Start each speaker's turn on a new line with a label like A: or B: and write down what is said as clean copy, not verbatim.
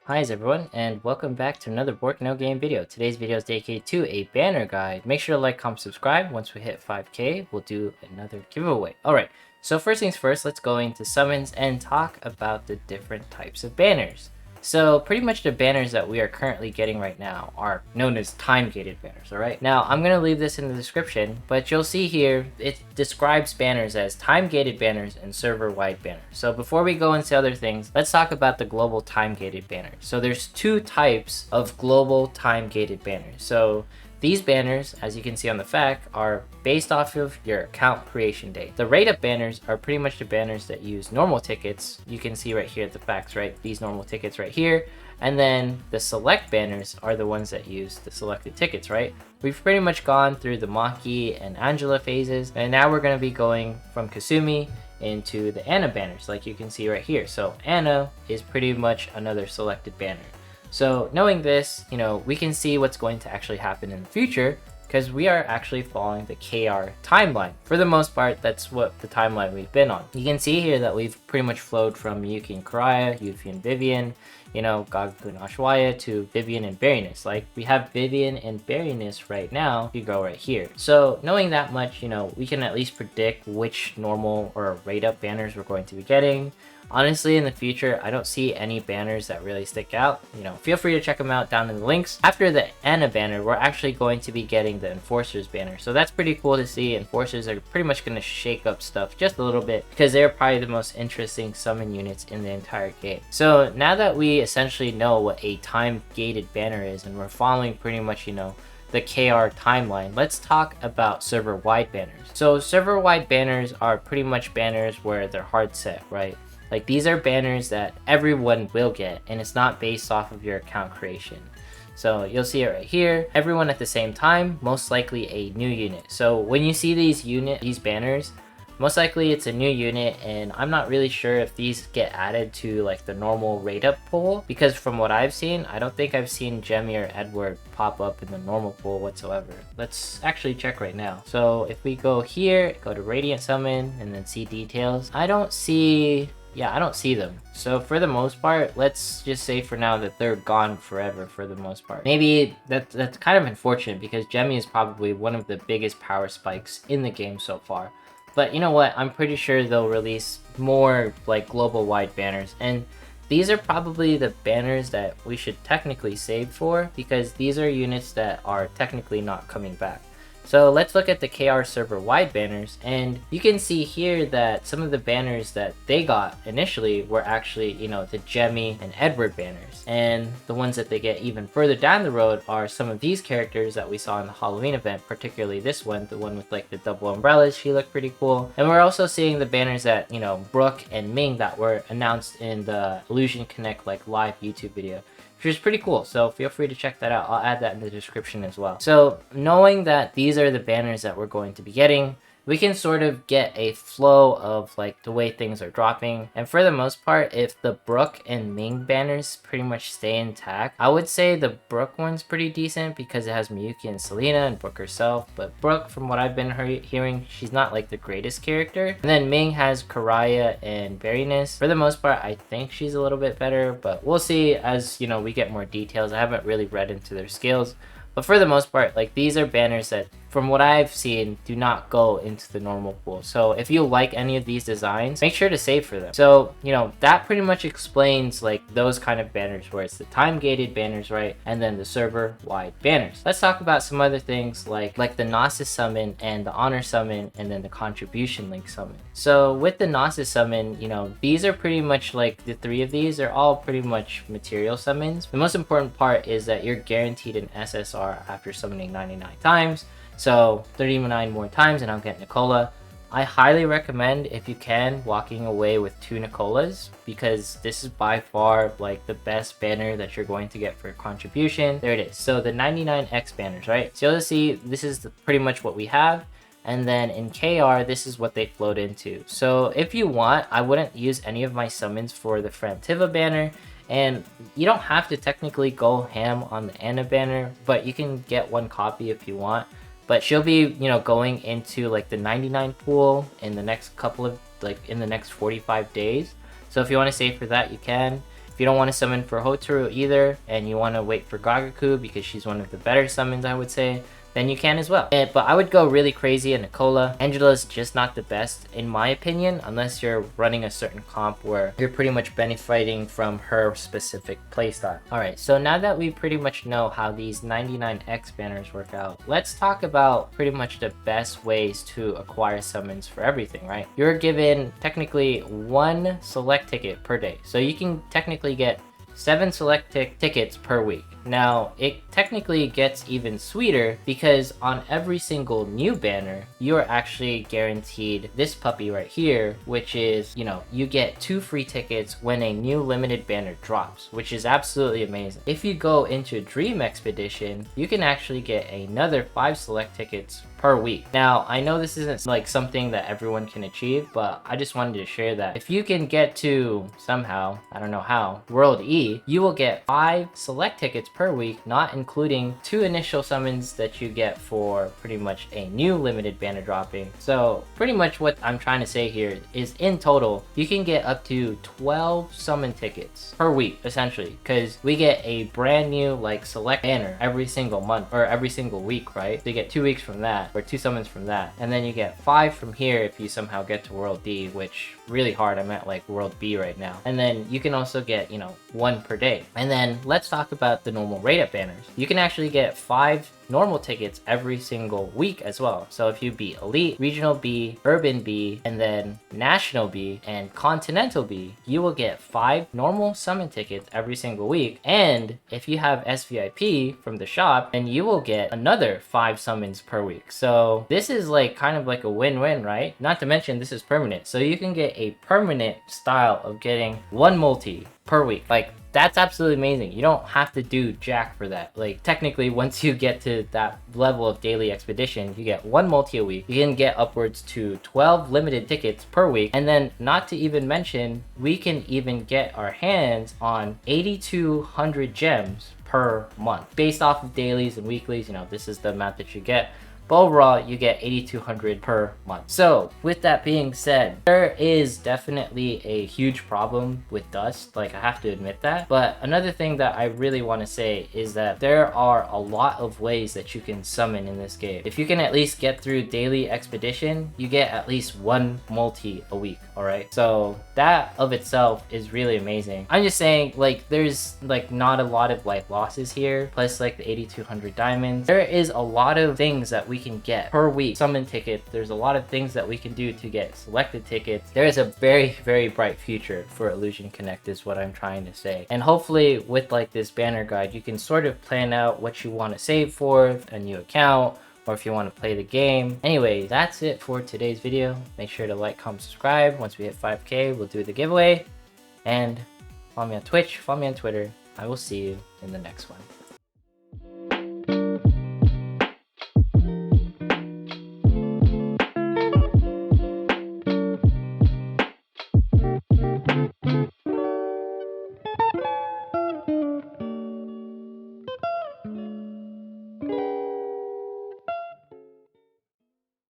A: Hi everyone, and welcome back to another Work No Game video. Today's video is dedicated to a banner guide. Make sure to like, comment, subscribe. Once we hit 5k, we'll do another giveaway. Alright, so first things first, let's go into summons and talk about the different types of banners. So pretty much the banners that we are currently getting right now are known as time-gated banners, alright? Now, I'm going to leave this in the description, but you'll see here, it describes banners as time-gated banners and server-wide banners. So before we go into other things, let's talk about the global time-gated banners. So there's two types of global time-gated banners. So these banners, as you can see on the fact, are based off of your account creation date. The rate up banners are pretty much the banners that use normal tickets. You can see right here at the facts, right? These normal tickets right here. And then the select banners are the ones that use the selected tickets, right? We've pretty much gone through the Maki and Angela phases, and now we're going to be going from Kasumi into the Anna banners, like you can see right here. So Anna is pretty much another selected banner. So knowing this, we can see what's going to actually happen in the future because we are actually following the KR timeline. For the most part, that's what the timeline we've been on. You can see here that we've pretty much flowed from Yuki and Karaya, Yuffie and Vivian, Gagaku and Ashwaya to Vivian and Berryness. Like, we have Vivian and Berryness right now, if you go right here. So knowing that much, we can at least predict which normal or rate up banners we're going to be getting. Honestly, in the future, I don't see any banners that really stick out. Feel free to check them out down in the links. After the Anna banner, we're actually going to be getting the Enforcers banner. So that's pretty cool to see. Enforcers are pretty much going to shake up stuff just a little bit because they're probably the most interesting summon units in the entire game. So now that we essentially know what a time-gated banner is and we're following pretty much, the KR timeline, let's talk about server-wide banners. So server-wide banners are pretty much banners where they're hard set, right? Like, these are banners that everyone will get, and it's not based off of your account creation. So you'll see it right here. Everyone at the same time, most likely a new unit. So when you see these banners, most likely it's a new unit, and I'm not really sure if these get added to like the normal rate up pool, because from what I've seen, I don't think I've seen Jemmy or Edward pop up in the normal pool whatsoever. Let's actually check right now. So if we go here, go to Radiant Summon, and then see details, I don't see them. So for the most part, let's just say for now that they're gone forever for the most part. Maybe that's kind of unfortunate because Jemmy is probably one of the biggest power spikes in the game so far. But you know what? I'm pretty sure they'll release more like global wide banners, and these are probably the banners that we should technically save for because these are units that are technically not coming back. So let's look at the KR server wide banners, and you can see here that some of the banners that they got initially were actually, the Jemmy and Edward banners. And the ones that they get even further down the road are some of these characters that we saw in the Halloween event, particularly this one, the one with like the double umbrellas. She looked pretty cool. And we're also seeing the banners that, Brooke and Ming that were announced in the Illusion Connect like live YouTube video, which is pretty cool. So feel free to check that out. I'll add that in the description as well. So knowing that these are the banners that we're going to be getting, we can sort of get a flow of like the way things are dropping. And for the most part, if the Brooke and Ming banners pretty much stay intact, I would say the Brooke one's pretty decent because it has Miyuki and Selena and Brooke herself. But Brooke, from what I've been hearing, she's not like the greatest character. And then Ming has Karaya and Berryness. For the most part, I think she's a little bit better, but we'll see as, we get more details. I haven't really read into their skills. But for the most part, like, these are banners that, from what I've seen, do not go into the normal pool. So if you like any of these designs, make sure to save for them. So, that pretty much explains like those kind of banners where it's the time-gated banners, right? And then the server-wide banners. Let's talk about some other things like the Gnosis summon and the Honor summon and then the Contribution link summon. So with the Gnosis summon, these are pretty much like the three of these are all pretty much material summons. The most important part is that you're guaranteed an SSR after summoning 99 times. So 39 more times and I'll get Nicola. I highly recommend, if you can, walking away with 2 Nicolas because this is by far like the best banner that you're going to get for contribution. There it is. So the 99X banners, right? So you'll see this is pretty much what we have. And then in KR, this is what they flowed into. So if you want, I wouldn't use any of my summons for the Frantiva banner. And you don't have to technically go ham on the Anna banner, but you can get one copy if you want. But she'll be, going into like the 99 pool in the next in the next 45 days. So if you want to save for that, you can. If you don't want to summon for Hotaru either, and you want to wait for Gagaku because she's one of the better summons, I would say, then you can as well. But I would go really crazy in Nicola. Angela's just not the best in my opinion, unless you're running a certain comp where you're pretty much benefiting from her specific playstyle. Alright, so now that we pretty much know how these 99X banners work out, let's talk about pretty much the best ways to acquire summons for everything, right? You're given technically 1 select ticket per day. So you can technically get 7 select tickets per week. Now, it technically gets even sweeter because on every single new banner, you are actually guaranteed this puppy right here, which is, you know, you get 2 free tickets when a new limited banner drops, which is absolutely amazing. If you go into Dream Expedition, you can actually get another 5 select tickets per week. Now, I know this isn't like something that everyone can achieve, but I just wanted to share that. If you can get to somehow, I don't know how, World E, you will get 5 select tickets per week, not including 2 initial summons that you get for pretty much a new limited banner dropping. So pretty much what I'm trying to say here is in total, you can get up to 12 summon tickets per week, essentially, because we get a brand new like select banner every single month or every single week, right? So you get 2 weeks from that, or 2 summons from that, and then you get 5 from here if you somehow get to World D, which really hard. I'm at like World B right now. And then you can also get, you know, 1 per day. And then let's talk about the normal rate up banners. You can actually get 5 normal tickets every single week as well. So if you beat Elite, Regional B, Urban B, and then National B and Continental B, you will get 5 normal summon tickets every single week. And if you have SVIP from the shop, then you will get another 5 summons per week. So this is like kind of like a win-win, right? Not to mention this is permanent. So you can get a permanent style of getting 1 multi per week. Like, that's absolutely amazing. You don't have to do jack for that. Like, technically, once you get to that level of daily expedition, you get 1 multi a week. You can get upwards to 12 limited tickets per week. And then, not to even mention, we can even get our hands on 8,200 gems per month. Based off of dailies and weeklies, you know, this is the amount that you get. But overall, you get 8,200 per month. So with that being said, there is definitely a huge problem with dust. Like, I have to admit that. But another thing that I really want to say is that there are a lot of ways that you can summon in this game. If you can at least get through daily expedition, you get at least 1 multi a week. All right. So that of itself is really amazing. I'm just saying, like, there's like not a lot of like losses here. Plus like the 8,200 diamonds. There is a lot of things that we can get per week. Summon tickets. There's a lot of things that we can do to get selected tickets. There is a very, very bright future for Illusion Connect is what I'm trying to say. And hopefully with like this banner guide, you can sort of plan out what you want to save for a new account, or if you want to play the game. Anyway, that's it for today's video. Make sure to like, comment, subscribe. Once we hit 5K, we'll do the giveaway. And follow me on Twitch, follow me on Twitter. I will see you in the next one.